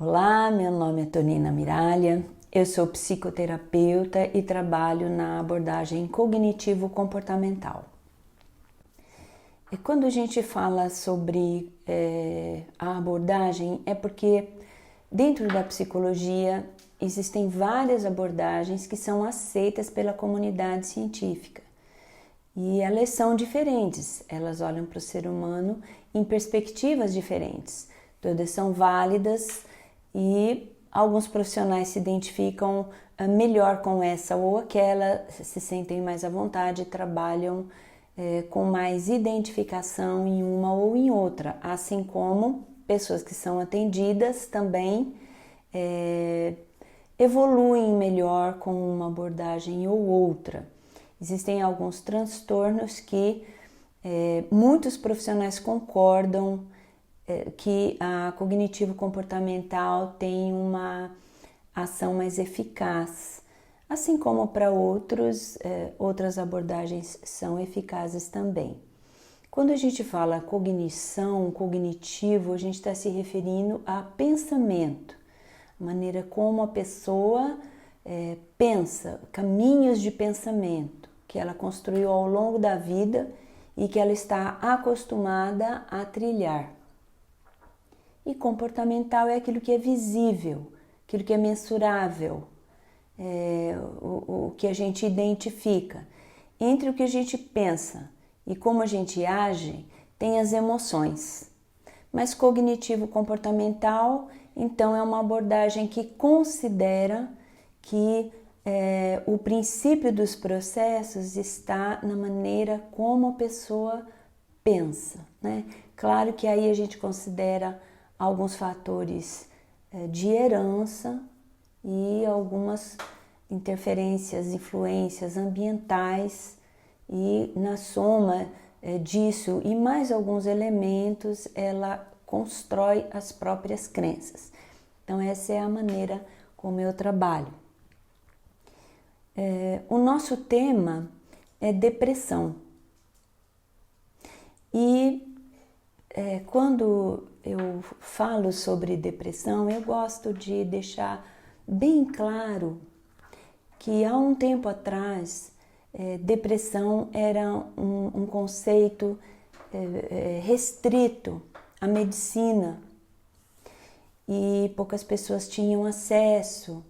Olá, meu nome é Tonina Miralha, eu sou psicoterapeuta e trabalho na abordagem cognitivo-comportamental. E quando a gente fala sobre a abordagem, é porque dentro da psicologia existem várias abordagens que são aceitas pela comunidade científica. E elas são diferentes, elas olham para o ser humano em perspectivas diferentes. Todas são válidas e alguns profissionais se identificam melhor com essa ou aquela, se sentem mais à vontade, trabalham com mais identificação em uma ou em outra, assim como pessoas que são atendidas também evoluem melhor com uma abordagem ou outra. Existem alguns transtornos que muitos profissionais concordam que a cognitivo-comportamental tem uma ação mais eficaz, assim como para outras abordagens são eficazes também. Quando a gente fala cognição, cognitivo, a gente está se referindo a pensamento, a maneira como a pessoa pensa, caminhos de pensamento que ela construiu ao longo da vida e que ela está acostumada a trilhar. E comportamental é aquilo que é visível, aquilo que é mensurável, o que a gente identifica. Entre o que a gente pensa e como a gente age, tem as emoções. Mas cognitivo-comportamental, então, é uma abordagem que considera que o princípio dos processos está na maneira como a pessoa pensa, né? Claro que aí a gente considera alguns fatores de herança e algumas interferências, influências ambientais, e na soma disso e mais alguns elementos ela constrói as próprias crenças. Então essa é a maneira como eu trabalho. O nosso tema é depressão. E quando eu falo sobre depressão, eu gosto de deixar bem claro que há um tempo atrás, depressão era um conceito restrito à medicina e poucas pessoas tinham acesso.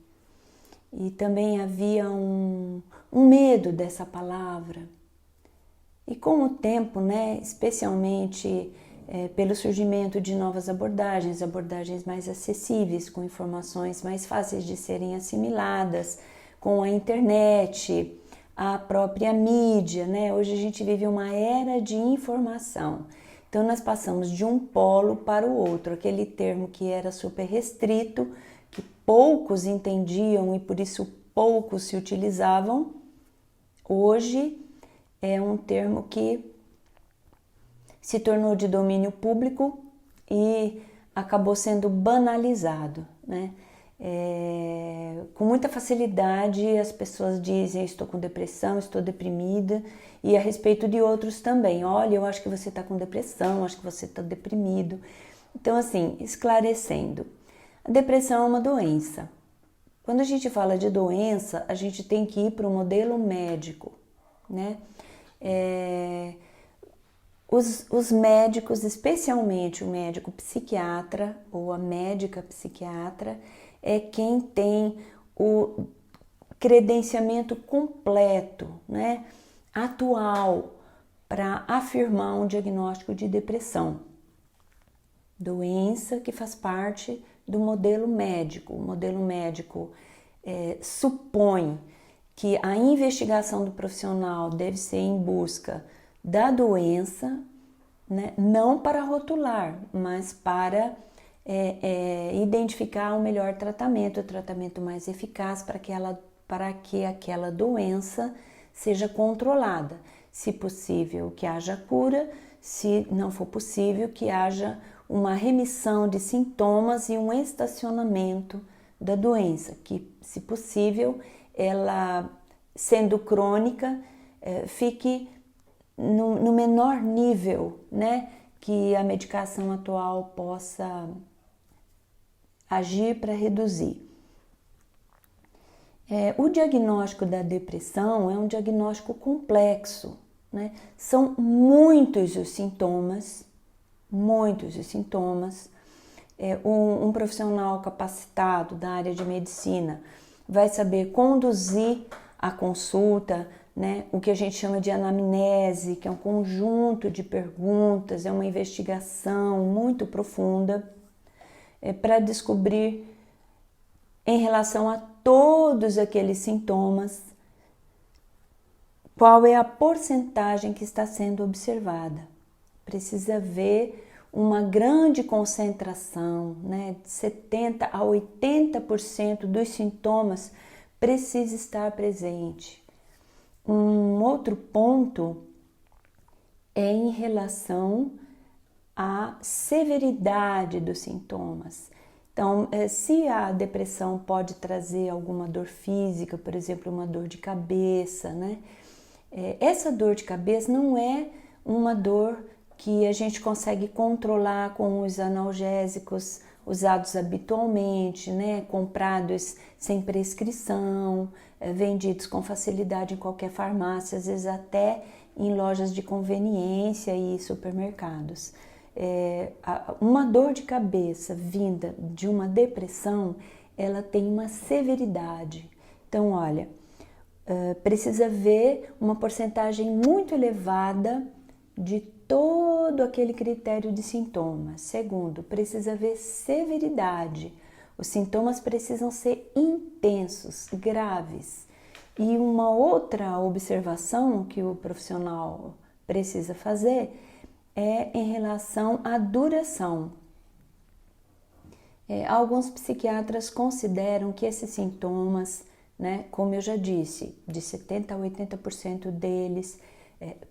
E também havia um medo dessa palavra. E com o tempo, né, especialmente pelo surgimento de novas abordagens mais acessíveis, com informações mais fáceis de serem assimiladas, com a internet, a própria mídia, né? Hoje a gente vive uma era de informação. Então nós passamos de um polo para o outro, aquele termo que era super restrito, que poucos entendiam e por isso poucos se utilizavam, hoje é um termo que se tornou de domínio público e acabou sendo banalizado, né? Com muita facilidade as pessoas dizem: estou com depressão, estou deprimida, e a respeito de outros também: olha, eu acho que você está com depressão, acho que você está deprimido. Então, assim, esclarecendo, a depressão é uma doença. Quando a gente fala de doença, a gente tem que ir para o modelo médico, né? Os médicos, especialmente o médico psiquiatra ou a médica psiquiatra, é quem tem o credenciamento completo, né, atual, para afirmar um diagnóstico de depressão. Doença que faz parte do modelo médico. O modelo médico supõe que a investigação do profissional deve ser em busca da doença, né? Não para rotular, mas para identificar o melhor tratamento, o tratamento mais eficaz para que aquela doença seja controlada. Se possível, que haja cura; se não for possível, que haja uma remissão de sintomas e um estacionamento da doença, que, se possível, ela, sendo crônica, fique no menor nível, né, que a medicação atual possa agir para reduzir. O diagnóstico da depressão é um diagnóstico complexo, né? São muitos os sintomas. Um profissional capacitado da área de medicina vai saber conduzir a consulta, né? O que a gente chama de anamnese, que é um conjunto de perguntas, é uma investigação muito profunda para descobrir, em relação a todos aqueles sintomas, qual é a porcentagem que está sendo observada. Precisa ver uma grande concentração, né? De 70% a 80% dos sintomas precisa estar presente. Um outro ponto é em relação à severidade dos sintomas. Então, se a depressão pode trazer alguma dor física, por exemplo, uma dor de cabeça, né? Essa dor de cabeça não é uma dor que a gente consegue controlar com os analgésicos usados habitualmente, né? Comprados sem prescrição, vendidos com facilidade em qualquer farmácia, às vezes até em lojas de conveniência e supermercados. Uma dor de cabeça vinda de uma depressão, ela tem uma severidade. Então, olha, precisa ver uma porcentagem muito elevada de todo aquele critério de sintomas. Segundo, precisa ver severidade. Os sintomas precisam ser intensos, graves. E uma outra observação que o profissional precisa fazer é em relação à duração. Alguns psiquiatras consideram que esses sintomas, né, como eu já disse, de 70% a 80% deles,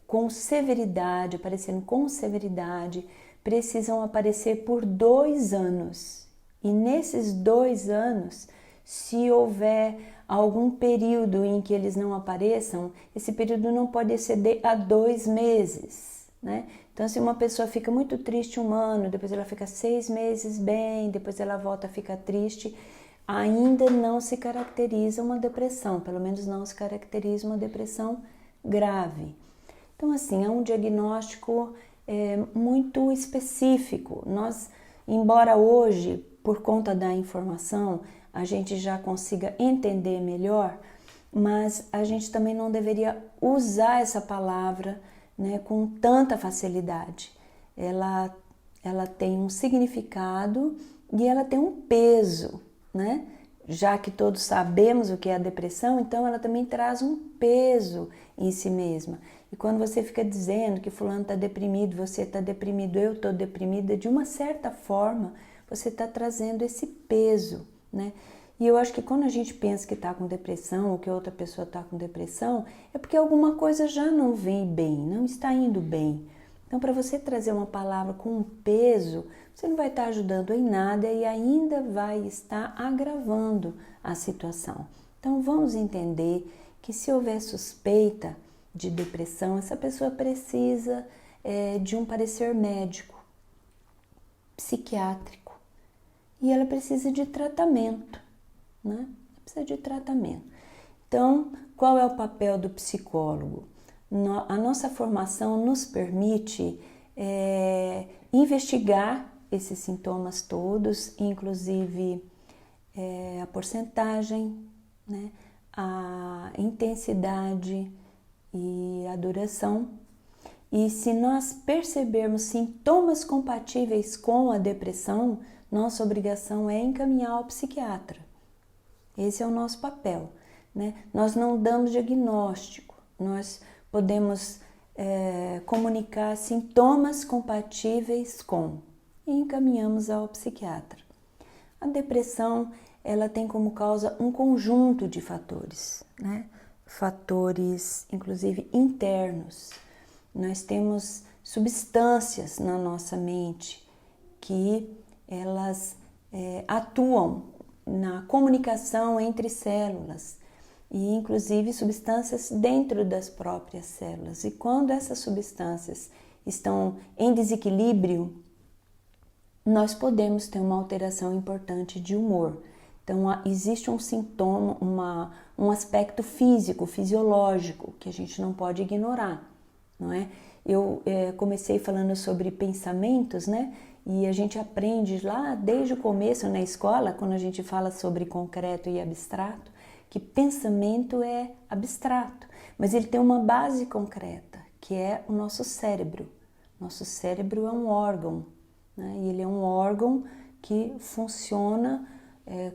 com severidade, aparecendo com severidade, precisam aparecer por 2 anos. E nesses 2 anos, se houver algum período em que eles não apareçam, esse período não pode exceder a 2 meses, né? Então, se uma pessoa fica muito triste 1 ano, depois ela fica 6 meses bem, depois ela volta a ficar triste, ainda não se caracteriza uma depressão, pelo menos não se caracteriza uma depressão grave. Então, assim, é um diagnóstico muito específico. Nós, embora hoje, por conta da informação, a gente já consiga entender melhor, mas a gente também não deveria usar essa palavra, né, com tanta facilidade. Ela tem um significado e ela tem um peso, né? Já que todos sabemos o que é a depressão, então ela também traz um peso em si mesma. E quando você fica dizendo que fulano está deprimido, você está deprimido, eu estou deprimida, de uma certa forma, você está trazendo esse peso, né? E eu acho que quando a gente pensa que está com depressão ou que outra pessoa está com depressão, é porque alguma coisa já não vem bem, não está indo bem. Então, para você trazer uma palavra com um peso, você não vai estar ajudando em nada e ainda vai estar agravando a situação. Então, vamos entender que se houver suspeita de depressão, essa pessoa precisa de um parecer médico, psiquiátrico, e ela precisa de tratamento, né? Precisa de tratamento. Então, qual é o papel do psicólogo? A nossa formação nos permite investigar esses sintomas todos, inclusive a porcentagem, né? A intensidade e a duração. E se nós percebermos sintomas compatíveis com a depressão, nossa obrigação é encaminhar ao psiquiatra. Esse é o nosso papel, né? Nós não damos diagnóstico, nós podemos comunicar sintomas compatíveis com e encaminhamos ao psiquiatra. A depressão, ela tem como causa um conjunto de fatores, né? Fatores, inclusive, internos. Nós temos substâncias na nossa mente que elas atuam na comunicação entre células e, inclusive, substâncias dentro das próprias células. E quando essas substâncias estão em desequilíbrio, nós podemos ter uma alteração importante de humor. Então, existe um sintoma, um aspecto físico, fisiológico, que a gente não pode ignorar, não é? Eu comecei falando sobre pensamentos, né? E a gente aprende lá desde o começo na escola, quando a gente fala sobre concreto e abstrato, que pensamento é abstrato, mas ele tem uma base concreta, que é o nosso cérebro. Nosso cérebro é um órgão, né? E ele é um órgão que funciona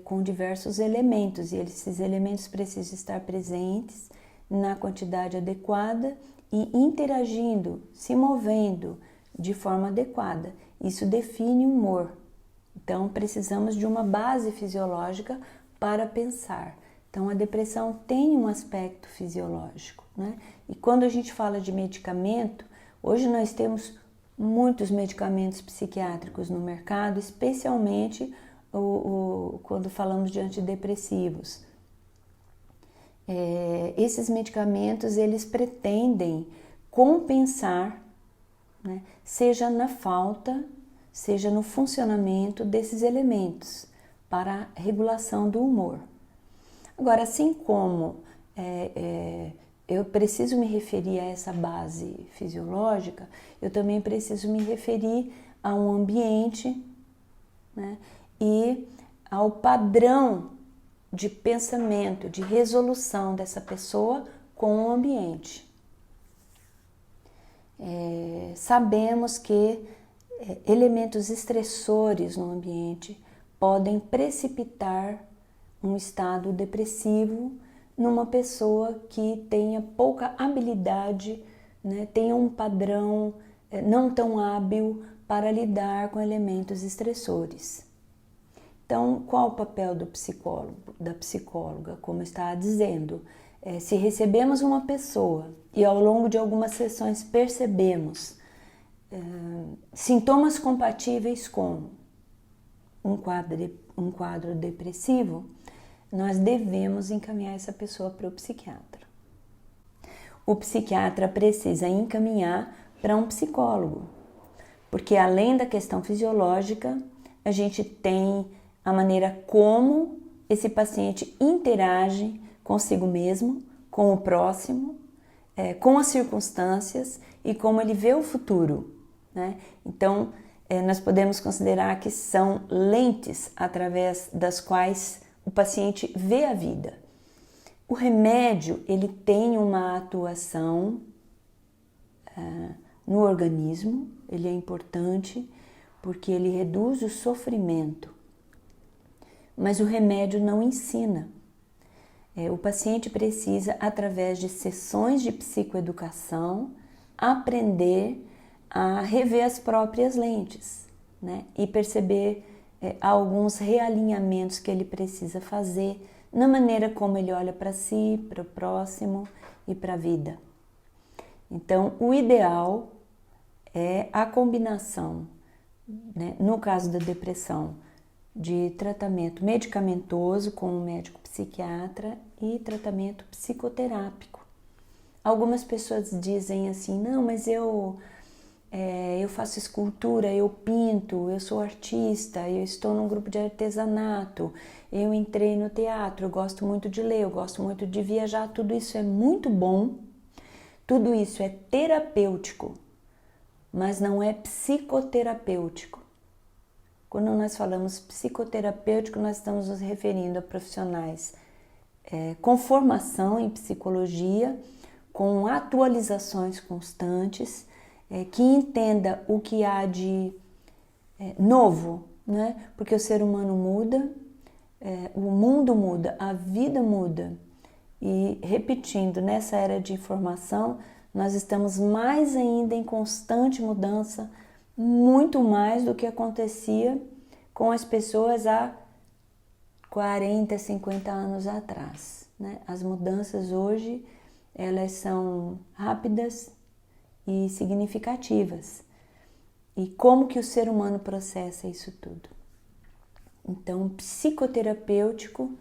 com diversos elementos, e esses elementos precisam estar presentes na quantidade adequada e interagindo, se movendo de forma adequada. Isso define o humor. Então, precisamos de uma base fisiológica para pensar. Então, a depressão tem um aspecto fisiológico, né? E quando a gente fala de medicamento, hoje nós temos muitos medicamentos psiquiátricos no mercado, especialmente quando falamos de antidepressivos. Esses medicamentos, eles pretendem compensar, né, seja na falta, seja no funcionamento desses elementos para a regulação do humor. Agora, assim como eu preciso me referir a essa base fisiológica, eu também preciso me referir a um ambiente, né, e ao padrão de pensamento, de resolução dessa pessoa com o ambiente. Sabemos que elementos estressores no ambiente podem precipitar um estado depressivo numa pessoa que tenha pouca habilidade, né, tenha um padrão não tão hábil para lidar com elementos estressores. Então, qual o papel do psicólogo, da psicóloga? Como eu estava dizendo, se recebemos uma pessoa e ao longo de algumas sessões percebemos sintomas compatíveis com um quadro depressivo, nós devemos encaminhar essa pessoa para o psiquiatra. O psiquiatra precisa encaminhar para um psicólogo, porque além da questão fisiológica, a gente tem a maneira como esse paciente interage consigo mesmo, com o próximo, com as circunstâncias e como ele vê o futuro, né? Então, nós podemos considerar que são lentes através das quais o paciente vê a vida. O remédio, ele tem uma atuação no organismo, ele é importante porque ele reduz o sofrimento. Mas o remédio não ensina. O paciente precisa, através de sessões de psicoeducação, aprender a rever as próprias lentes, né? E perceber alguns realinhamentos que ele precisa fazer na maneira como ele olha para si, para o próximo e para a vida. Então, o ideal é a combinação, né, no caso da depressão, de tratamento medicamentoso com um médico psiquiatra e tratamento psicoterápico. Algumas pessoas dizem assim, não, mas eu faço escultura, eu pinto, eu sou artista, eu estou num grupo de artesanato, eu entrei no teatro, eu gosto muito de ler, eu gosto muito de viajar, tudo isso é muito bom, tudo isso é terapêutico, mas não é psicoterapêutico. Quando nós falamos psicoterapêutico, nós estamos nos referindo a profissionais com formação em psicologia, com atualizações constantes, que entenda o que há de novo, né? Porque o ser humano muda, o mundo muda, a vida muda. E repetindo, nessa era de informação, nós estamos mais ainda em constante mudança, muito mais do que acontecia com as pessoas há 40, 50 anos atrás, né? As mudanças hoje, elas são rápidas e significativas. E como que o ser humano processa isso tudo? Então, psicoterapêutico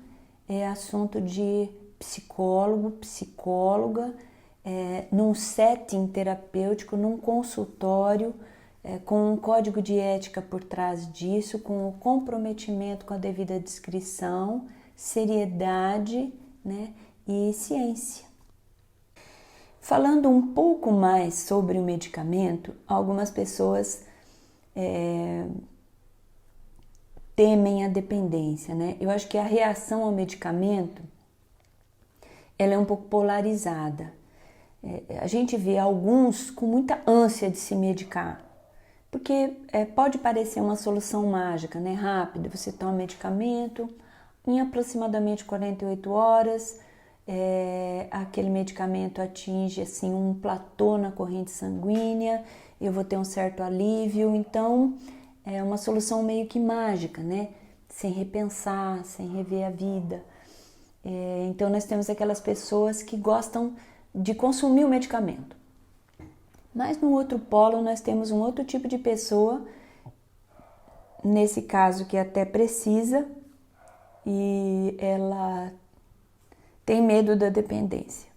é assunto de psicólogo, psicóloga, num setting terapêutico, num consultório, com um código de ética por trás disso, com o comprometimento com a devida discrição, seriedade, né, e ciência. Falando um pouco mais sobre o medicamento, algumas pessoas temem a dependência, né? Eu acho que a reação ao medicamento ela é um pouco polarizada. A gente vê alguns com muita ânsia de se medicar, porque pode parecer uma solução mágica, né? Rápida, você toma medicamento, em aproximadamente 48 horas, aquele medicamento atinge assim, um platô na corrente sanguínea, eu vou ter um certo alívio, então é uma solução meio que mágica, né? Sem repensar, sem rever a vida. Então nós temos aquelas pessoas que gostam de consumir o medicamento. Mas no outro polo nós temos um outro tipo de pessoa, nesse caso que até precisa, e ela tem medo da dependência.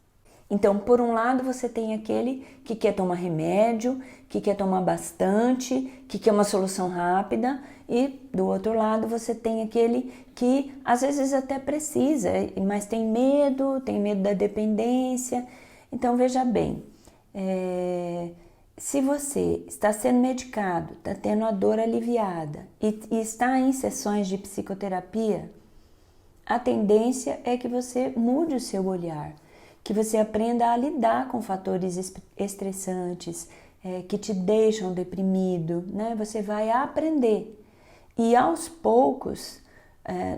Então, por um lado, você tem aquele que quer tomar remédio, que quer tomar bastante, que quer uma solução rápida, e do outro lado você tem aquele que às vezes até precisa, mas tem medo da dependência. Então, veja bem, se você está sendo medicado, está tendo a dor aliviada e está em sessões de psicoterapia, a tendência é que você mude o seu olhar, que você aprenda a lidar com fatores estressantes, que te deixam deprimido, né? Você vai aprender. E aos poucos,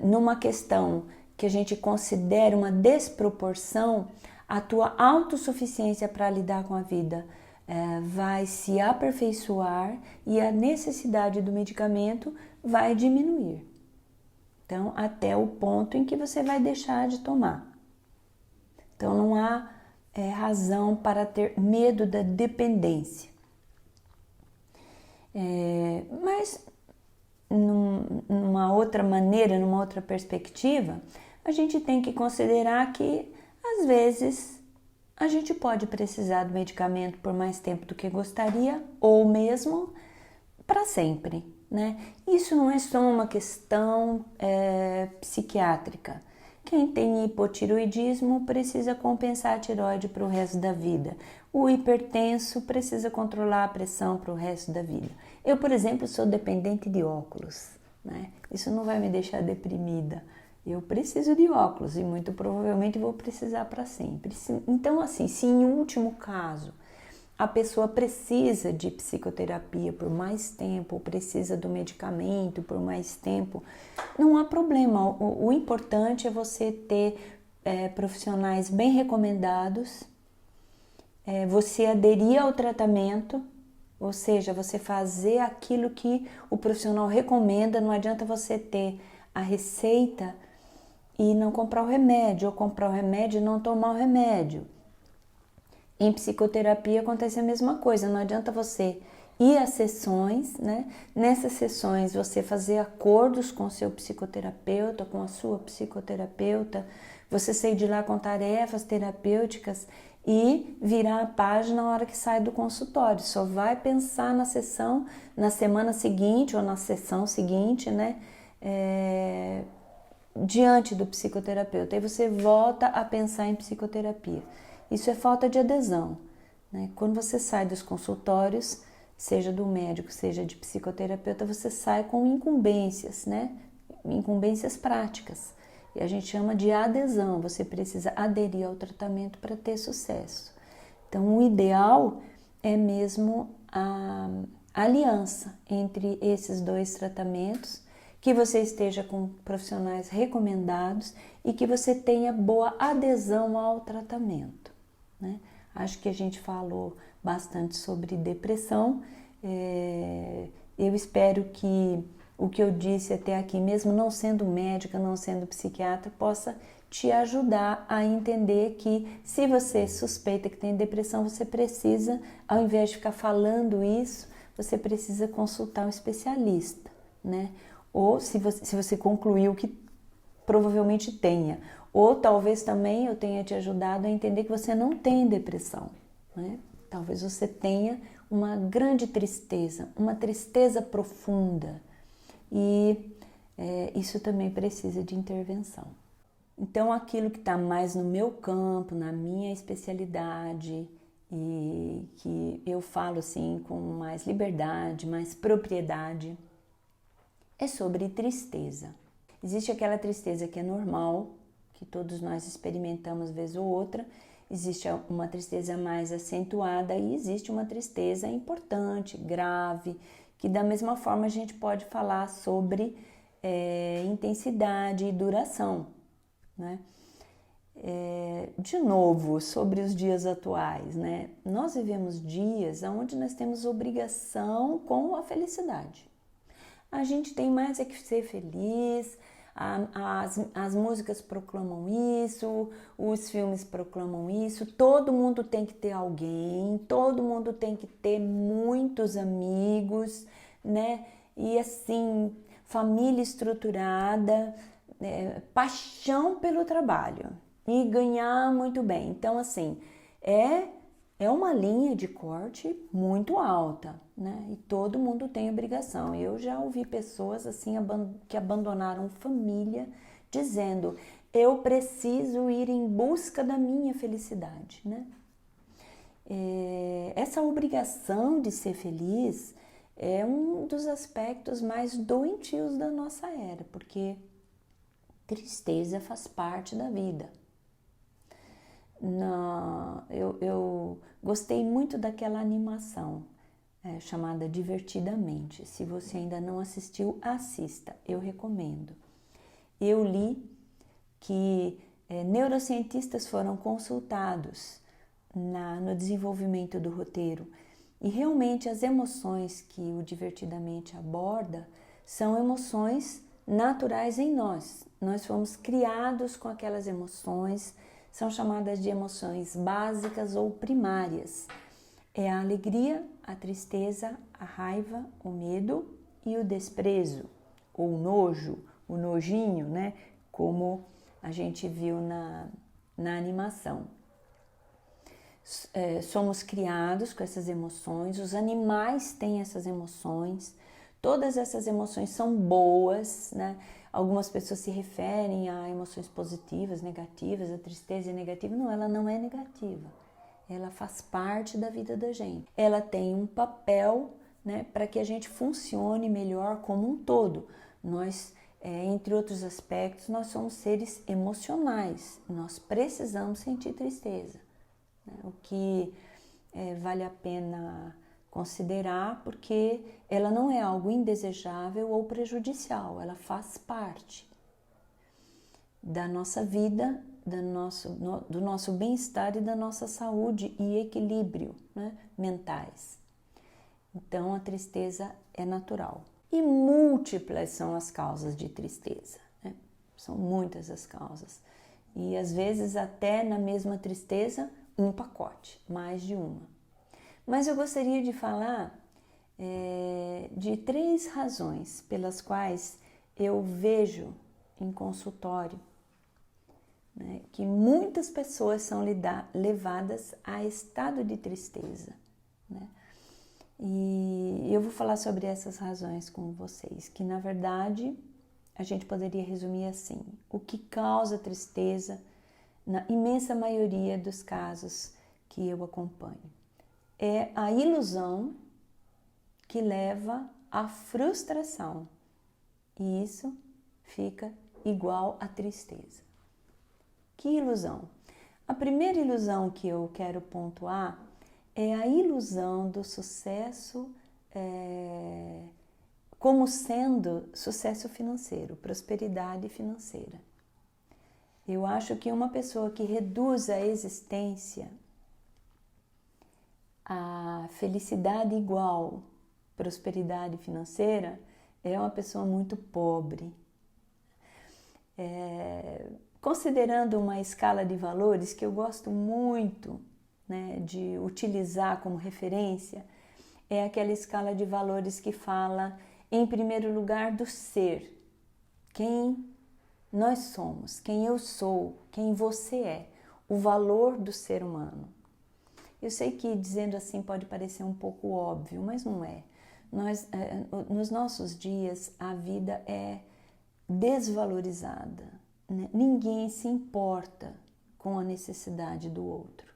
numa questão que a gente considera uma desproporção, a tua autossuficiência para lidar com a vida vai se aperfeiçoar e a necessidade do medicamento vai diminuir. Então, até o ponto em que você vai deixar de tomar. Então, não há razão para ter medo da dependência. Mas, numa outra maneira, numa outra perspectiva, a gente tem que considerar que, às vezes, a gente pode precisar do medicamento por mais tempo do que gostaria, ou mesmo para sempre, né? Isso não é só uma questão psiquiátrica. Quem tem hipotiroidismo precisa compensar a tireoide para o resto da vida. O hipertenso precisa controlar a pressão para o resto da vida. Eu, por exemplo, sou dependente de óculos, né? Isso não vai me deixar deprimida. Eu preciso de óculos e muito provavelmente vou precisar para sempre. Então, assim, se em último caso a pessoa precisa de psicoterapia por mais tempo, ou precisa do medicamento por mais tempo, não há problema. O importante é você ter profissionais bem recomendados, você aderir ao tratamento, ou seja, você fazer aquilo que o profissional recomenda. Não adianta você ter a receita e não comprar o remédio, ou comprar o remédio e não tomar o remédio. Em psicoterapia acontece a mesma coisa, não adianta você ir às sessões, né? Nessas sessões você fazer acordos com o seu psicoterapeuta, com a sua psicoterapeuta, você sair de lá com tarefas terapêuticas e virar a página na hora que sai do consultório. Só vai pensar na sessão, na semana seguinte ou na sessão seguinte, né? Diante do psicoterapeuta. Aí você volta a pensar em psicoterapia. Isso é falta de adesão, né? Quando você sai dos consultórios, seja do médico, seja de psicoterapeuta, você sai com incumbências, né? Incumbências práticas. E a gente chama de adesão. Você precisa aderir ao tratamento para ter sucesso. Então, o ideal é mesmo a aliança entre esses dois tratamentos, que você esteja com profissionais recomendados e que você tenha boa adesão ao tratamento, né? Acho que a gente falou bastante sobre depressão. Eu espero que o que eu disse até aqui, mesmo não sendo médica, não sendo psiquiatra, possa te ajudar a entender que se você suspeita que tem depressão, você precisa, ao invés de ficar falando isso, você precisa consultar um especialista, né? Ou se você concluiu que provavelmente tenha. Ou talvez também eu tenha te ajudado a entender que você não tem depressão, né? Talvez você tenha uma grande tristeza, uma tristeza profunda. E isso também precisa de intervenção. Então, aquilo que está mais no meu campo, na minha especialidade, e que eu falo assim com mais liberdade, mais propriedade, é sobre tristeza. Existe aquela tristeza que é normal, que todos nós experimentamos vez ou outra. Existe uma tristeza mais acentuada e existe uma tristeza importante, grave, que da mesma forma a gente pode falar sobre intensidade e duração, né? De novo, sobre os dias atuais, né? Nós vivemos dias onde nós temos obrigação com a felicidade. A gente tem mais é que ser feliz, as músicas proclamam isso, os filmes proclamam isso, todo mundo tem que ter alguém, todo mundo tem que ter muitos amigos, né? E assim, família estruturada, paixão pelo trabalho e ganhar muito bem. Então, assim, é uma linha de corte muito alta, né? E todo mundo tem obrigação. Eu já ouvi pessoas assim que abandonaram família dizendo: eu preciso ir em busca da minha felicidade, né? Essa obrigação de ser feliz é um dos aspectos mais doentios da nossa era, porque tristeza faz parte da vida. Eu gostei muito daquela animação chamada Divertidamente. Se você ainda não assistiu, assista, eu recomendo. Eu li que neurocientistas foram consultados no desenvolvimento do roteiro e realmente as emoções que o Divertidamente aborda são emoções naturais em nós. Nós fomos criados com aquelas emoções. São chamadas de emoções básicas ou primárias. É a alegria, a tristeza, a raiva, o medo e o desprezo, ou o nojo, o nojinho, né? Como a gente viu na animação. Somos criados com essas emoções, os animais têm essas emoções, todas essas emoções são boas, né? Algumas pessoas se referem a emoções positivas, negativas, a tristeza é negativa. Não, ela não é negativa. Ela faz parte da vida da gente. Ela tem um papel, né, para que a gente funcione melhor como um todo. Nós, entre outros aspectos, nós somos seres emocionais. Nós precisamos sentir tristeza, né? O que vale a pena considerar, porque ela não é algo indesejável ou prejudicial, ela faz parte da nossa vida, do nosso bem-estar e da nossa saúde e equilíbrio, né, mentais. Então a tristeza é natural. E múltiplas são as causas de tristeza, né? São muitas as causas. E às vezes até na mesma tristeza, um pacote, mais de uma. Mas eu gostaria de falar de 3 razões pelas quais eu vejo em consultório, né, que muitas pessoas são levadas a estado de tristeza, né? E eu vou falar sobre essas razões com vocês, que na verdade a gente poderia resumir assim: o que causa tristeza na imensa maioria dos casos que eu acompanho é a ilusão que leva à frustração, e isso fica igual à tristeza. Que ilusão? A primeira ilusão que eu quero pontuar é a ilusão do sucesso como sendo sucesso financeiro, prosperidade financeira. Eu acho que uma pessoa que reduz a existência a felicidade igual prosperidade financeira é uma pessoa muito pobre. Considerando uma escala de valores que eu gosto muito, né, de utilizar como referência, é aquela escala de valores que fala, em primeiro lugar, do ser. Quem nós somos, quem eu sou, quem você é, o valor do ser humano. Eu sei que dizendo assim pode parecer um pouco óbvio, mas não é. Nos nossos dias, a vida é desvalorizada, né? Ninguém se importa com a necessidade do outro.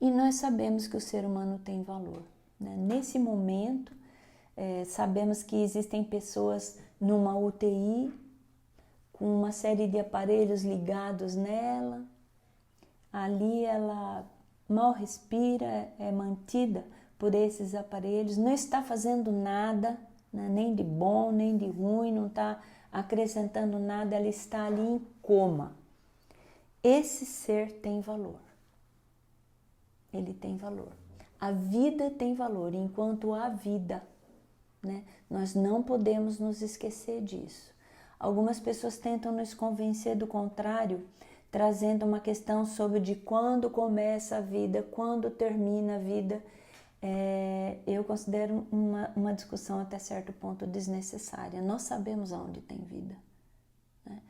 E nós sabemos que o ser humano tem valor, né? Nesse momento, sabemos que existem pessoas numa UTI com uma série de aparelhos ligados nela. Ali ela mal respira, é mantida por esses aparelhos, não está fazendo nada, né? Nem de bom, nem de ruim, não está acrescentando nada, ela está ali em coma. Esse ser tem valor. Ele tem valor. A vida tem valor enquanto há vida, né? Nós não podemos nos esquecer disso. Algumas pessoas tentam nos convencer do contrário, trazendo uma questão sobre de quando começa a vida, quando termina a vida. Eu considero uma discussão até certo ponto desnecessária. Nós sabemos aonde tem vida, né?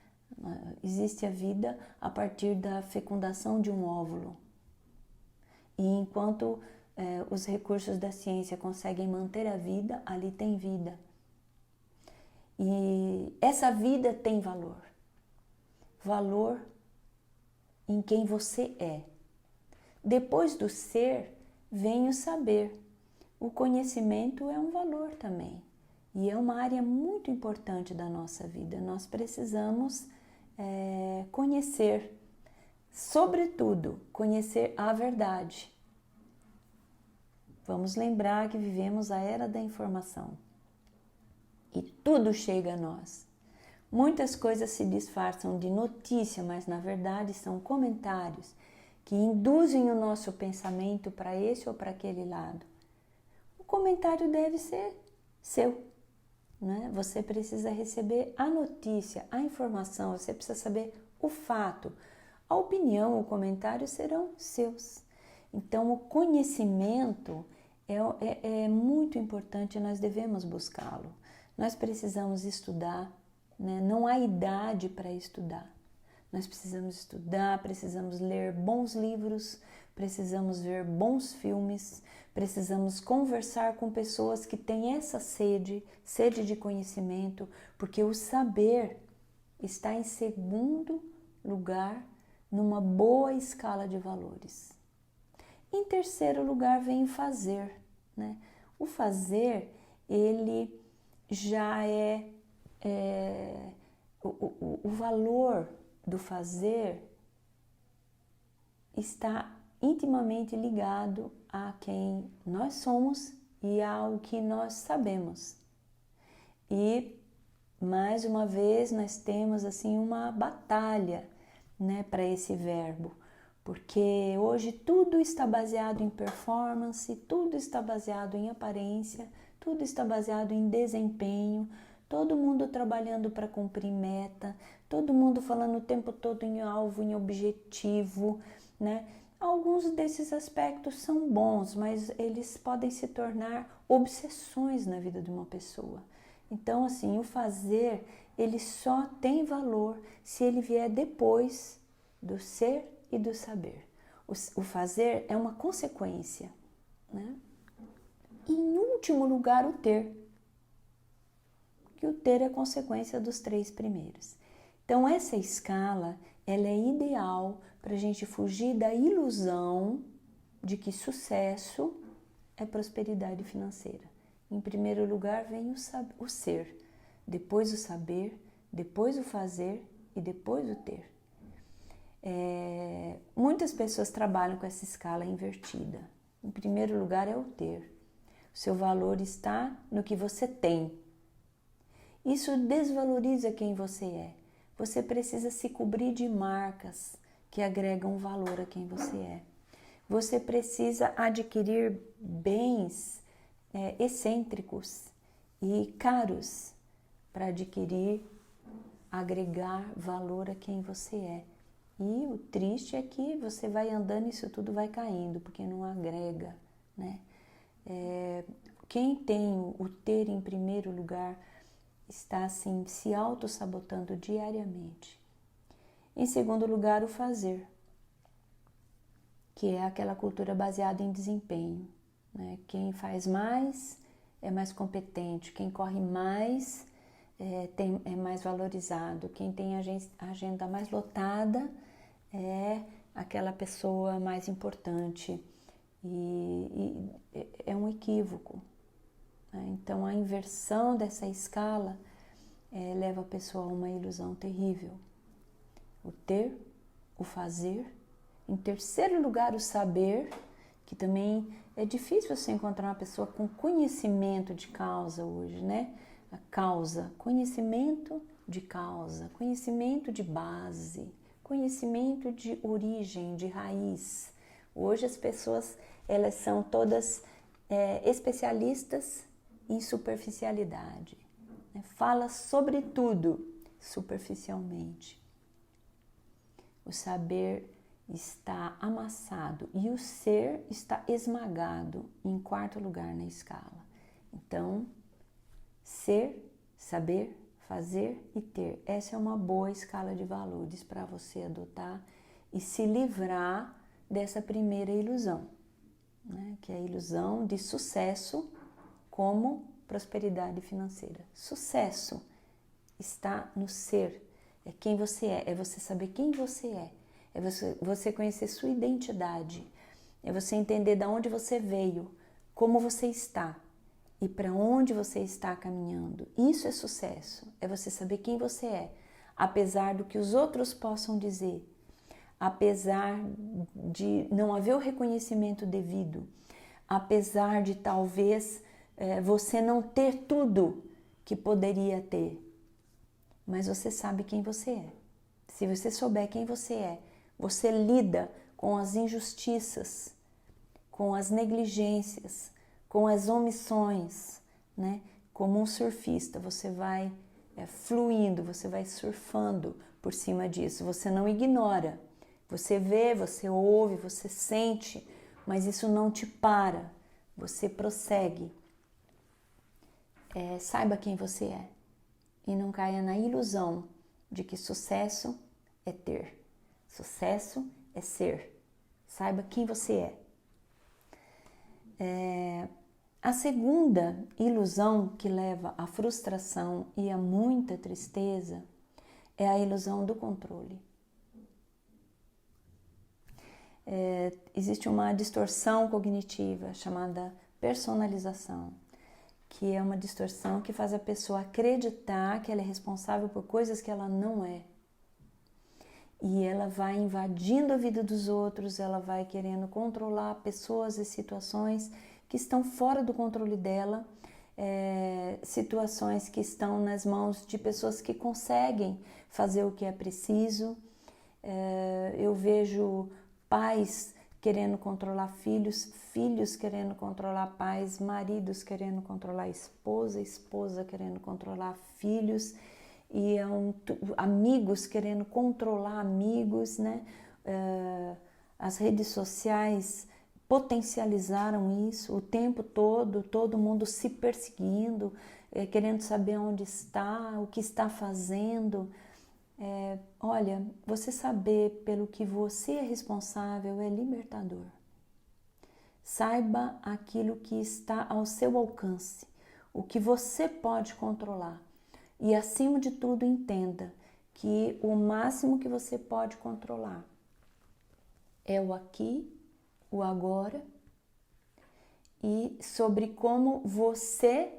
Existe a vida a partir da fecundação de um óvulo. E enquanto os recursos da ciência conseguem manter a vida, ali tem vida. E essa vida tem valor. Valor em quem você é. Depois do ser, vem o saber. O conhecimento é um valor também. E é uma área muito importante da nossa vida. Nós precisamos conhecer, sobretudo, conhecer a verdade. Vamos lembrar que vivemos a era da informação. E tudo chega a nós. Muitas coisas se disfarçam de notícia, mas na verdade são comentários que induzem o nosso pensamento para esse ou para aquele lado. O comentário deve ser seu, né? Você precisa receber a notícia, a informação, você precisa saber o fato. A opinião, o comentário serão seus. Então, o conhecimento é muito importante, nós devemos buscá-lo. Nós precisamos estudar, né? Não há idade para estudar. Nós precisamos estudar, precisamos ler bons livros, precisamos ver bons filmes, precisamos conversar com pessoas que têm essa sede de conhecimento, porque o saber está em segundo lugar numa boa escala de valores. Em terceiro lugar vem o fazer, né? O fazer, ele já o valor do fazer está intimamente ligado a quem nós somos e ao que nós sabemos. E mais uma vez nós temos assim uma batalha, né, para esse verbo, porque hoje tudo está baseado em performance, tudo está baseado em aparência, tudo está baseado em desempenho, todo mundo trabalhando para cumprir meta, todo mundo falando o tempo todo em alvo, em objetivo, né? Alguns desses aspectos são bons, mas eles podem se tornar obsessões na vida de uma pessoa. Então, assim, o fazer, ele só tem valor se ele vier depois do ser e do saber. O fazer é uma consequência, né? E, em último lugar, o ter. Que o ter é consequência dos três primeiros. Então, essa escala, ela é ideal para a gente fugir da ilusão de que sucesso é prosperidade financeira. Em primeiro lugar vem o ser, depois o saber, depois o fazer e depois o ter. Muitas pessoas trabalham com essa escala invertida. Em primeiro lugar é o ter. O seu valor está no que você tem. Isso desvaloriza quem você é. Você precisa se cobrir de marcas que agregam valor a quem você é. Você precisa adquirir bens excêntricos e caros para agregar valor a quem você é. E o triste é que você vai andando e isso tudo vai caindo, porque não agrega, né? Quem tem o ter em primeiro lugar está assim se auto-sabotando diariamente. Em segundo lugar, o fazer. que é aquela cultura baseada em desempenho, né? Quem faz mais é mais competente, quem corre mais é mais valorizado, quem tem a agenda mais lotada é aquela pessoa mais importante. E é um equívoco, né? Então a inversão dessa escala leva a pessoa a uma ilusão terrível. O ter, o fazer, em terceiro lugar o saber, que também é difícil você encontrar uma pessoa com conhecimento de causa hoje, né? A causa, conhecimento de causa, conhecimento de base, conhecimento de origem, de raiz. Hoje as pessoas, elas são todas especialistas em superficialidade, né? Fala sobre tudo superficialmente. O saber está amassado e o ser está esmagado em quarto lugar na escala. Então, ser, saber, fazer e ter. Essa é uma boa escala de valores para você adotar e se livrar dessa primeira ilusão, né? Que é a ilusão de sucesso como prosperidade financeira. Sucesso está no ser, é quem você é você saber quem você é você conhecer sua identidade, é você entender de onde você veio, como você está e para onde você está caminhando. Isso é sucesso, é você saber quem você é, apesar do que os outros possam dizer, apesar de não haver o reconhecimento devido, apesar de talvez você não ter tudo que poderia ter, mas você sabe quem você é. Se você souber quem você é, você lida com as injustiças, com as negligências, com as omissões, né? Como um surfista, você vai fluindo, você vai surfando por cima disso. Você não ignora, você vê, você ouve, você sente, mas isso não te para, você prossegue. Saiba quem você é e não caia na ilusão de que sucesso é ter. Sucesso é ser. Saiba quem você é. A segunda ilusão que leva à frustração e a muita tristeza é a ilusão do controle. Existe uma distorção cognitiva chamada personalização, que é uma distorção que faz a pessoa acreditar que ela é responsável por coisas que ela não é. E ela vai invadindo a vida dos outros, ela vai querendo controlar pessoas e situações que estão fora do controle dela, situações que estão nas mãos de pessoas que conseguem fazer o que é preciso. Eu vejo pais querendo controlar filhos, filhos querendo controlar pais, maridos querendo controlar esposa, esposa querendo controlar filhos, e amigos querendo controlar amigos, né? As redes sociais potencializaram isso o tempo todo mundo se perseguindo, querendo saber onde está, o que está fazendo. Olha, você saber pelo que você é responsável é libertador. Saiba aquilo que está ao seu alcance, o que você pode controlar. E acima de tudo entenda que o máximo que você pode controlar é o aqui, o agora e sobre como você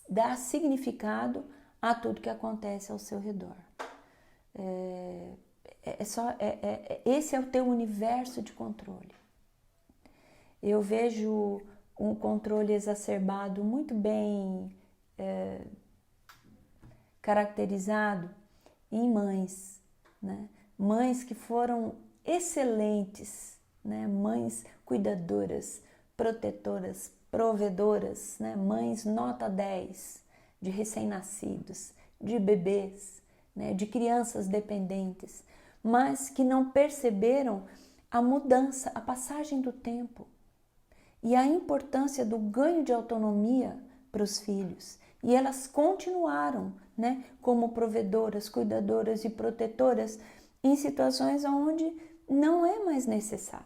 dá significado a tudo que acontece ao seu redor. Esse é o teu universo de controle. Eu vejo um controle exacerbado muito bem caracterizado em mães, né? Mães que foram excelentes, né? Mães cuidadoras, protetoras, provedoras, né? Mães nota 10 de recém-nascidos, de bebês, né? De crianças dependentes, mas que não perceberam a mudança, a passagem do tempo e a importância do ganho de autonomia para os filhos. E elas continuaram, né, como provedoras, cuidadoras e protetoras em situações onde não é mais necessário.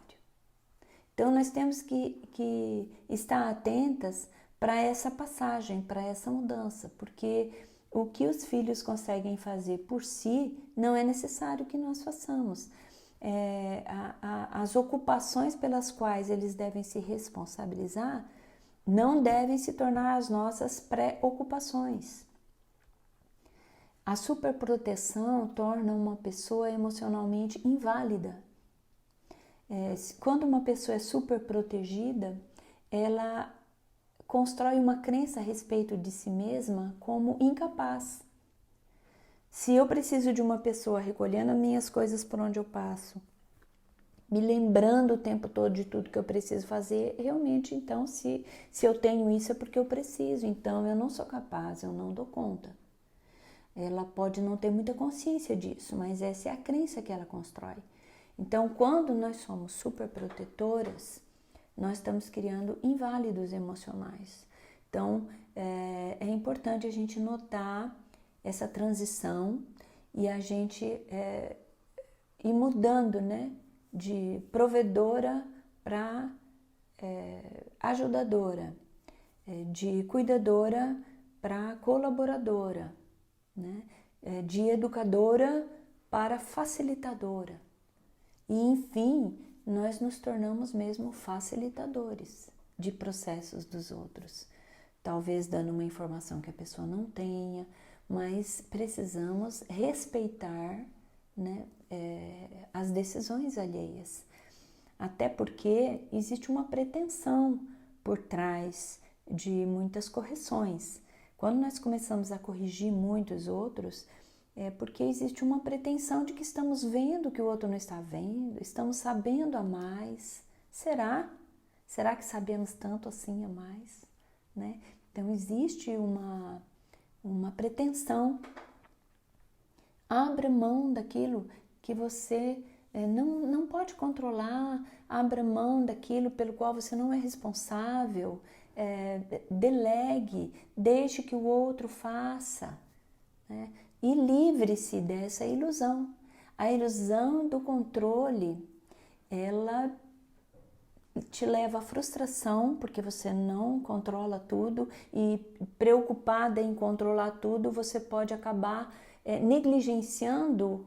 Então nós temos que estar atentas para essa passagem, para essa mudança, porque o que os filhos conseguem fazer por si não é necessário que nós façamos. As ocupações pelas quais eles devem se responsabilizar não devem se tornar as nossas pré-ocupações. A superproteção torna uma pessoa emocionalmente inválida. Quando uma pessoa é superprotegida, ela constrói uma crença a respeito de si mesma como incapaz. Se eu preciso de uma pessoa recolhendo as minhas coisas por onde eu passo, me lembrando o tempo todo de tudo que eu preciso fazer, realmente, então, se eu tenho isso é porque eu preciso, então eu não sou capaz, eu não dou conta. Ela pode não ter muita consciência disso, mas essa é a crença que ela constrói. Então, quando nós somos superprotetoras, nós estamos criando inválidos emocionais. Então, é importante a gente notar essa transição e a gente ir mudando, né, de provedora para ajudadora, de cuidadora para colaboradora, né, de educadora para facilitadora. E, enfim, nós nos tornamos mesmo facilitadores de processos dos outros. Talvez dando uma informação que a pessoa não tenha, mas precisamos respeitar, né, as decisões alheias. Até porque existe uma pretensão por trás de muitas correções. Quando nós começamos a corrigir muitos outros, é porque existe uma pretensão de que estamos vendo o que o outro não está vendo, estamos sabendo a mais. Será? Será que sabemos tanto assim a mais? Né? Então existe uma pretensão. Abra mão daquilo que você não pode controlar, abra mão daquilo pelo qual você não é responsável, delegue, deixe que o outro faça, né? E livre-se dessa ilusão. A ilusão do controle, ela te leva à frustração, porque você não controla tudo e preocupada em controlar tudo, você pode acabar negligenciando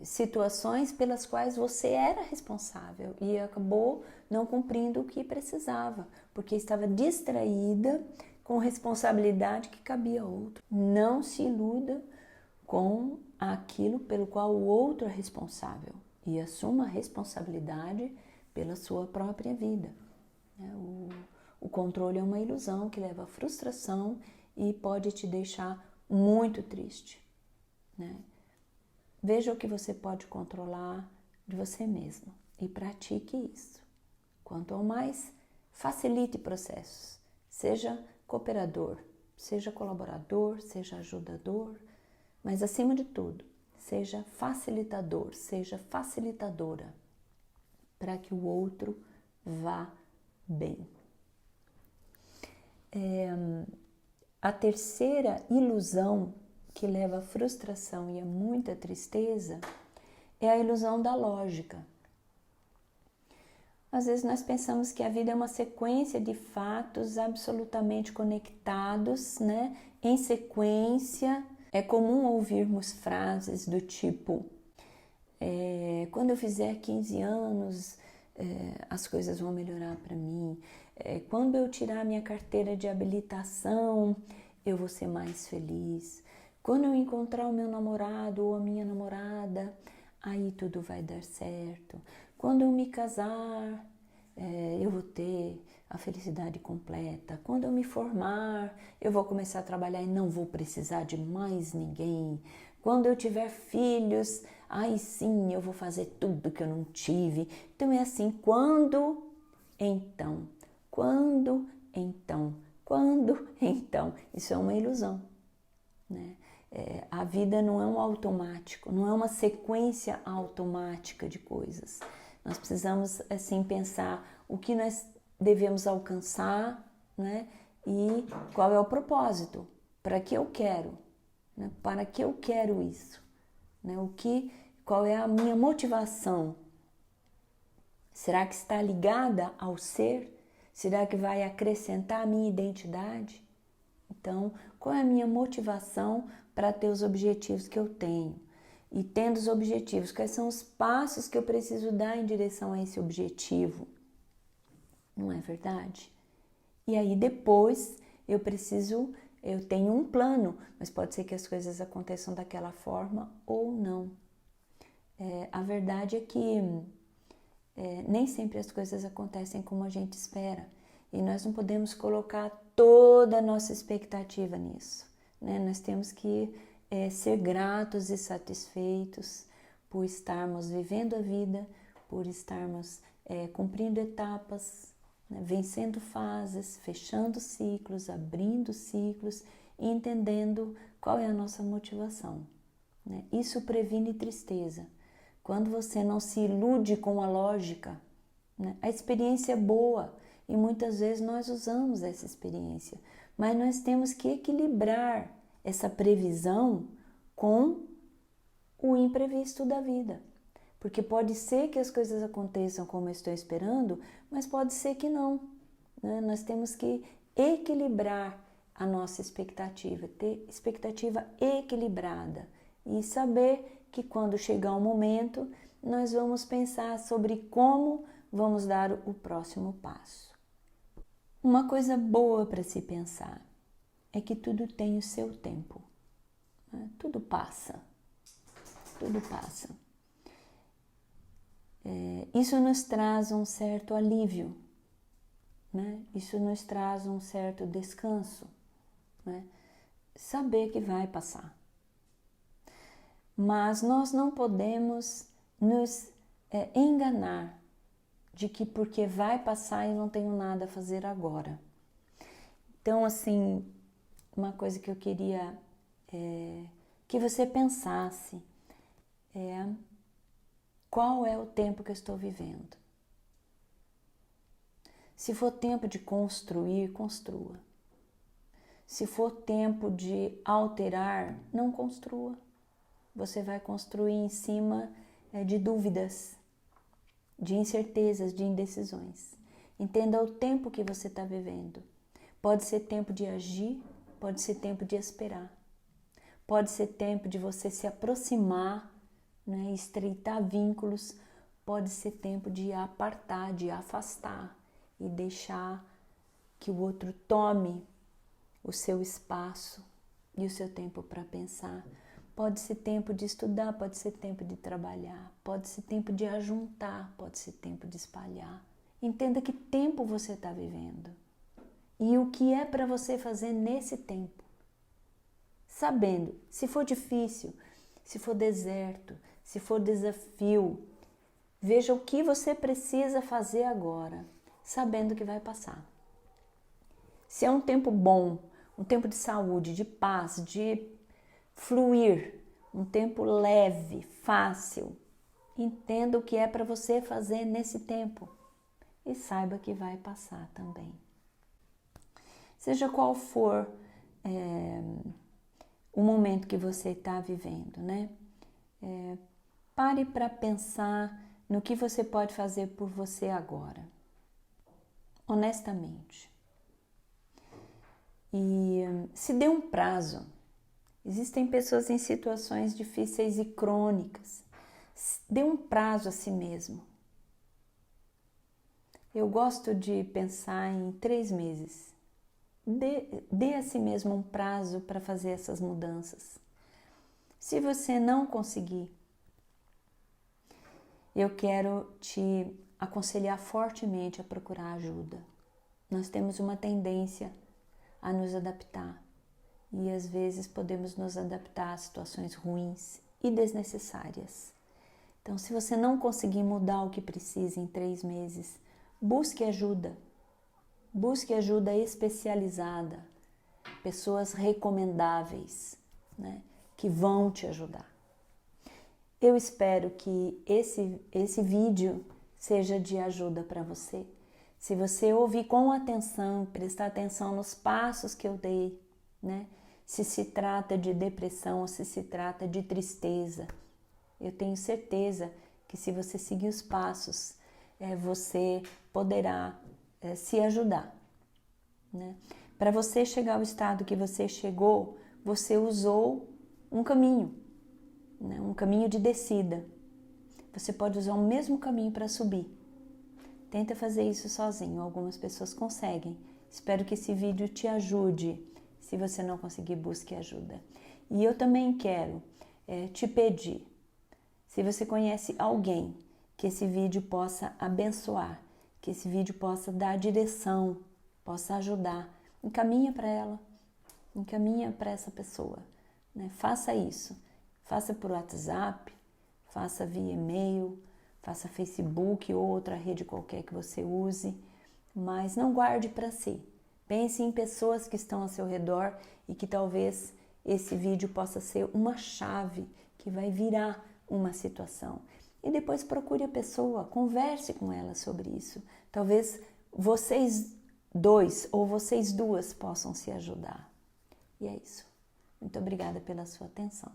situações pelas quais você era responsável e acabou não cumprindo o que precisava, porque estava distraída com responsabilidade que cabia a outro. Não se iluda com aquilo pelo qual o outro é responsável e assuma a responsabilidade pela sua própria vida. O controle é uma ilusão que leva à frustração e pode te deixar muito triste, né? Veja o que você pode controlar de você mesmo e pratique isso. Quanto ao mais, facilite processos. Seja cooperador, seja colaborador, seja ajudador, mas acima de tudo, seja facilitador, seja facilitadora, para que o outro vá bem. A terceira ilusão que leva à frustração e a muita tristeza é a ilusão da lógica. Às vezes nós pensamos que a vida é uma sequência de fatos absolutamente conectados, né? Em sequência. É comum ouvirmos frases do tipo: quando eu fizer 15 anos, as coisas vão melhorar para mim. Quando eu tirar minha carteira de habilitação, eu vou ser mais feliz. Quando eu encontrar o meu namorado ou a minha namorada, aí tudo vai dar certo. Quando eu me casar, eu vou ter a felicidade completa. Quando eu me formar, eu vou começar a trabalhar e não vou precisar de mais ninguém. Quando eu tiver filhos, aí sim eu vou fazer tudo que eu não tive. Então é assim, quando, então. Quando, então. Quando, então. Isso é uma ilusão, né? A vida não é um automático, não é uma sequência automática de coisas. Nós precisamos, assim, pensar o que nós devemos alcançar, né? E qual é o propósito, para que eu quero, né? Para que eu quero isso, né? Qual é a minha motivação? Será que está ligada ao ser? Será que vai acrescentar a minha identidade? Então, qual é a minha motivação para ter os objetivos que eu tenho? E tendo os objetivos, quais são os passos que eu preciso dar em direção a esse objetivo? Não é verdade? E aí depois eu tenho um plano, mas pode ser que as coisas aconteçam daquela forma ou não. A verdade é que nem sempre as coisas acontecem como a gente espera. E nós não podemos colocar toda a nossa expectativa nisso, né? Nós temos que ser gratos e satisfeitos por estarmos vivendo a vida, por estarmos cumprindo etapas, né? Vencendo fases, fechando ciclos, abrindo ciclos e entendendo qual é a nossa motivação, né? Isso previne tristeza. Quando você não se ilude com a lógica, né? A experiência é boa e muitas vezes nós usamos essa experiência, mas nós temos que equilibrar essa previsão com o imprevisto da vida. Porque pode ser que as coisas aconteçam como eu estou esperando, mas pode ser que não, né? Nós temos que equilibrar a nossa expectativa, ter expectativa equilibrada e saber que quando chegar o momento, nós vamos pensar sobre como vamos dar o próximo passo. Uma coisa boa para se pensar é que tudo tem o seu tempo, né? Tudo passa, tudo passa. Isso nos traz um certo alívio, né? Isso nos traz um certo descanso, né? Saber que vai passar. Mas nós não podemos nos enganar de que porque vai passar eu não tenho nada a fazer agora. Então, assim, uma coisa que eu queria que você pensasse é: qual é o tempo que eu estou vivendo? Se for tempo de construir, construa. Se for tempo de alterar, não construa. Você vai construir em cima de dúvidas, de incertezas, de indecisões. Entenda o tempo que você está vivendo. Pode ser tempo de agir, pode ser tempo de esperar. Pode ser tempo de você se aproximar, né, estreitar vínculos. Pode ser tempo de apartar, de afastar e deixar que o outro tome o seu espaço e o seu tempo para pensar. Pode ser tempo de estudar, pode ser tempo de trabalhar, pode ser tempo de ajuntar, pode ser tempo de espalhar. Entenda que tempo você está vivendo e o que é para você fazer nesse tempo. Sabendo, se for difícil, se for deserto, se for desafio, veja o que você precisa fazer agora, sabendo que vai passar. Se é um tempo bom, um tempo de saúde, de paz, de fluir, um tempo leve, fácil, entenda o que é para você fazer nesse tempo e saiba que vai passar também. Seja qual for o momento que você está vivendo, né? Pare para pensar no que você pode fazer por você agora, honestamente. E se dê um prazo. Existem pessoas em situações difíceis e crônicas. Dê um prazo a si mesmo. Eu gosto de pensar em 3 meses. Dê a si mesmo um prazo para fazer essas mudanças. Se você não conseguir, eu quero te aconselhar fortemente a procurar ajuda. Nós temos uma tendência a nos adaptar e às vezes podemos nos adaptar a situações ruins e desnecessárias. Então, se você não conseguir mudar o que precisa em 3 meses, busque ajuda. Busque ajuda especializada, pessoas recomendáveis, né, que vão te ajudar. Eu espero que esse vídeo seja de ajuda para você. Se você ouvir com atenção, prestar atenção nos passos que eu dei, né? Se se trata de depressão ou se trata de tristeza, Eu tenho certeza que se você seguir os passos, você poderá se ajudar, né? Para você chegar ao estado que você chegou, você usou um caminho, né? Um caminho de descida. Você pode usar o mesmo caminho para subir. Tenta fazer isso sozinho, algumas pessoas conseguem. Espero que esse vídeo te ajude. Se você não conseguir, busque ajuda. E eu também quero te pedir, se você conhece alguém que esse vídeo possa abençoar, que esse vídeo possa dar direção, possa ajudar, encaminha para ela, encaminha para essa pessoa, né? Faça isso, faça por WhatsApp, faça via e-mail, faça Facebook ou outra rede qualquer que você use, mas não guarde para si. Pense em pessoas que estão ao seu redor e que talvez esse vídeo possa ser uma chave que vai virar uma situação. E depois procure a pessoa, converse com ela sobre isso. Talvez vocês dois ou vocês duas possam se ajudar. E é isso. Muito obrigada pela sua atenção.